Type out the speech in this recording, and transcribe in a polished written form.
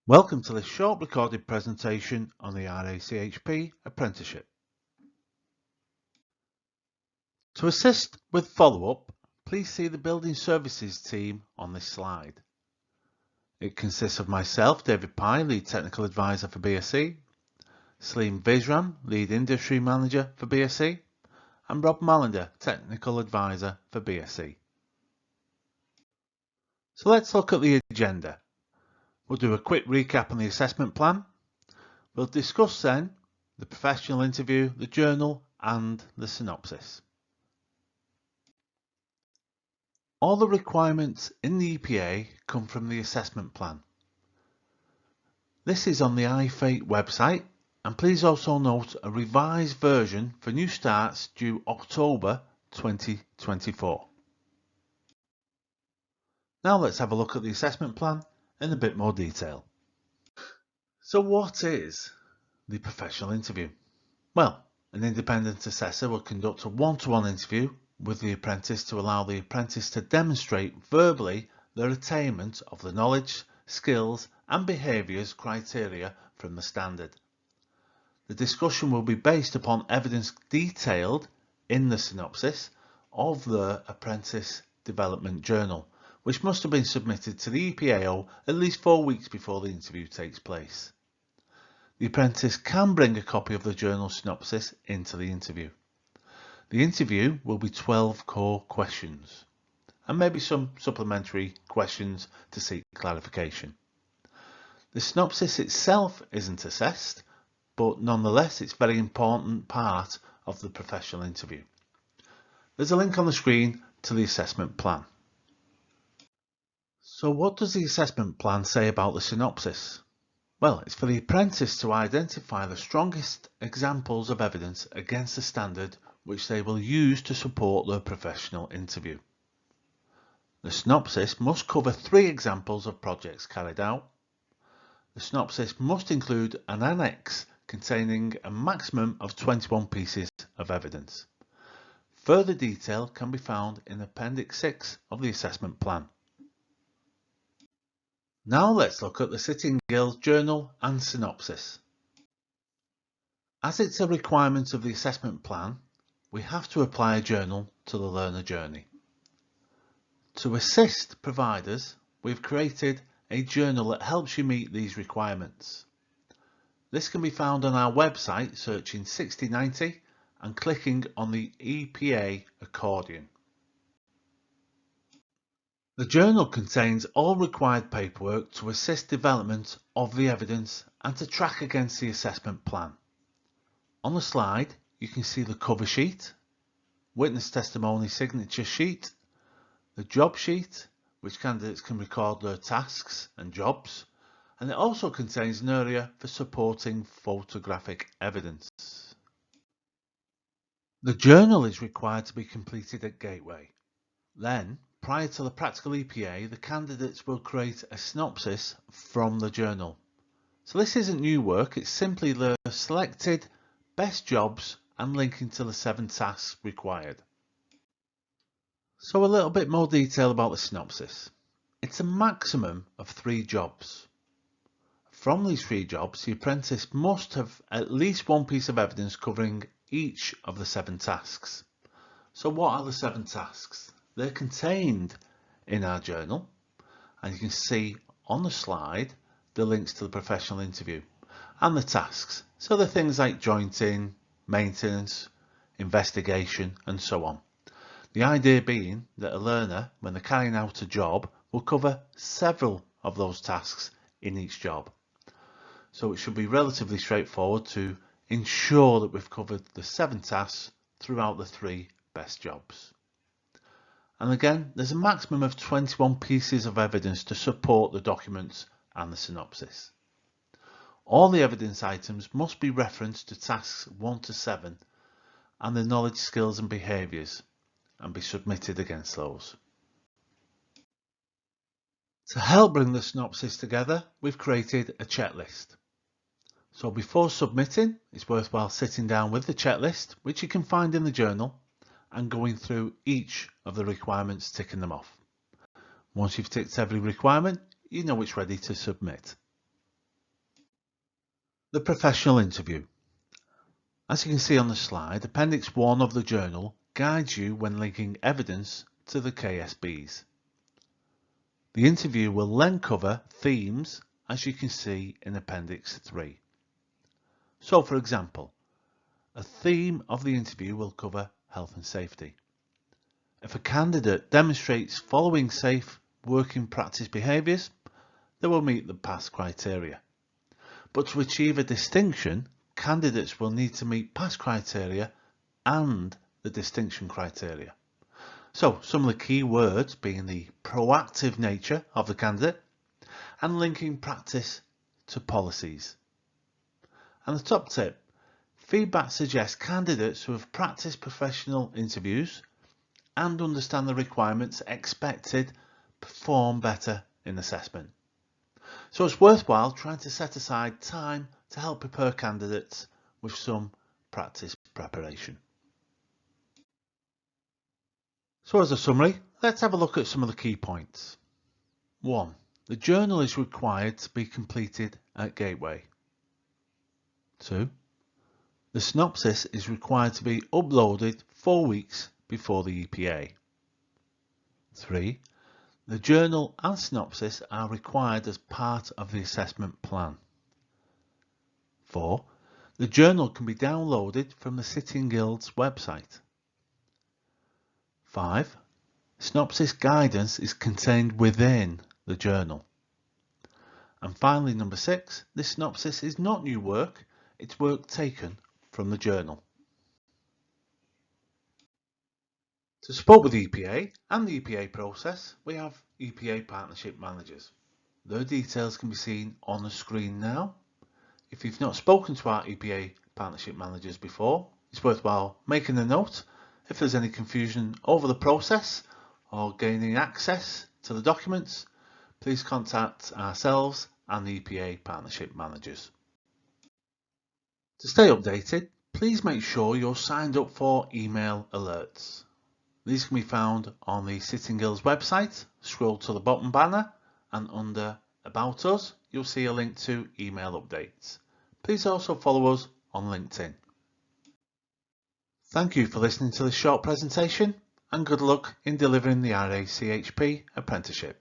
Welcome to this short recorded presentation on the RACHP Apprenticeship. To assist with follow-up, please see the Building Services team on this slide. It consists of myself, David Pye, Lead Technical Advisor for BSc, Salim Vizram, Lead Industry Manager for BSc, and Rob Mallender, Technical Advisor for BSc. So let's look at the agenda. We'll do a quick recap on the assessment plan. We'll discuss then the professional interview, the journal, and the synopsis. All the requirements in the EPA come from the assessment plan. This is on the iFate website, and please also note a revised version for new starts due October 2024. Now let's have a look at the assessment plan in a bit more detail. So what is the professional interview? Well, an independent assessor will conduct a one-to-one interview with the apprentice to allow the apprentice to demonstrate verbally their attainment of the knowledge, skills and behaviours criteria from the standard. The discussion will be based upon evidence detailed in the synopsis of the apprentice development journal, which must have been submitted to the EPAO at least 4 weeks before the interview takes place. The apprentice can bring a copy of the journal synopsis into the interview. The interview will be 12 core questions and maybe some supplementary questions to seek clarification. The synopsis itself isn't assessed, but nonetheless it's a very important part of the professional interview. There's a link on the screen to the assessment plan. So what does the assessment plan say about the synopsis? Well, it's for the apprentice to identify the strongest examples of evidence against the standard which they will use to support their professional interview. The synopsis must cover 3 examples of projects carried out. The synopsis must include an annex containing a maximum of 21 pieces of evidence. Further detail can be found in Appendix 6 of the assessment plan. Now let's look at the Sitting Guilds journal and synopsis. As it's a requirement of the assessment plan, we have to apply a journal to the learner journey. To assist providers, we've created a journal that helps you meet these requirements. This can be found on our website searching 6090 and clicking on the EPA accordion. The journal contains all required paperwork to assist development of the evidence and to track against the assessment plan. On the slide, you can see the cover sheet, witness testimony signature sheet, the job sheet, which candidates can record their tasks and jobs, and it also contains an area for supporting photographic evidence. The journal is required to be completed at Gateway. Then, prior to the practical EPA, the candidates will create a synopsis from the journal. So this isn't new work, it's simply the selected best jobs and linking to the 7 tasks required. So a little bit more detail about the synopsis. It's a maximum of 3 jobs. From these 3 jobs, the apprentice must have at least 1 piece of evidence covering each of the 7 tasks. So what are the 7 tasks? They're contained in our journal, and you can see on the slide the links to the professional interview and the tasks. So they're things like jointing, maintenance, investigation and so on. The idea being that a learner, when they're carrying out a job, will cover several of those tasks in each job. So it should be relatively straightforward to ensure that we've covered the 7 tasks throughout the 3 best jobs. And again, there's a maximum of 21 pieces of evidence to support the documents and the synopsis. All the evidence items must be referenced to tasks 1 to 7 and the knowledge, skills and behaviours and be submitted against those. To help bring the synopsis together, we've created a checklist. So before submitting, it's worthwhile sitting down with the checklist, which you can find in the journal, and going through each of the requirements, ticking them off. Once you've ticked every requirement, you know it's ready to submit. The professional interview. As you can see on the slide, Appendix 1 of the journal guides you when linking evidence to the KSBs. The interview will then cover themes, as you can see in Appendix 3. So, for example, a theme of the interview will cover health and safety. If a candidate demonstrates following safe working practice behaviours, they will meet the pass criteria. But to achieve a distinction, candidates will need to meet pass criteria and the distinction criteria. So some of the key words being the proactive nature of the candidate and linking practice to policies. And the top tip, feedback suggests candidates who have practiced professional interviews and understand the requirements expected perform better in assessment. So it's worthwhile trying to set aside time to help prepare candidates with some practice preparation. So as a summary, let's have a look at some of the key points. 1. The journal is required to be completed at Gateway. 2. The synopsis is required to be uploaded 4 weeks before the EPA. 3. The journal and synopsis are required as part of the assessment plan. 4. The journal can be downloaded from the Sitting Guild's website. 5. Synopsis guidance is contained within the journal. And finally, number 6, this synopsis is not new work, it's work taken from the journal. To support with the EPA and the EPA process, we have EPA Partnership Managers. Their details can be seen on the screen now. If you've not spoken to our EPA Partnership Managers before, it's worthwhile making a note. If there's any confusion over the process or gaining access to the documents, please contact ourselves and the EPA Partnership Managers. To stay updated, please make sure you're signed up for email alerts. These can be found on the Sitting Guild's website. Scroll to the bottom banner and under About Us, you'll see a link to email updates. Please also follow us on LinkedIn. Thank you for listening to this short presentation and good luck in delivering the RACHP apprenticeship.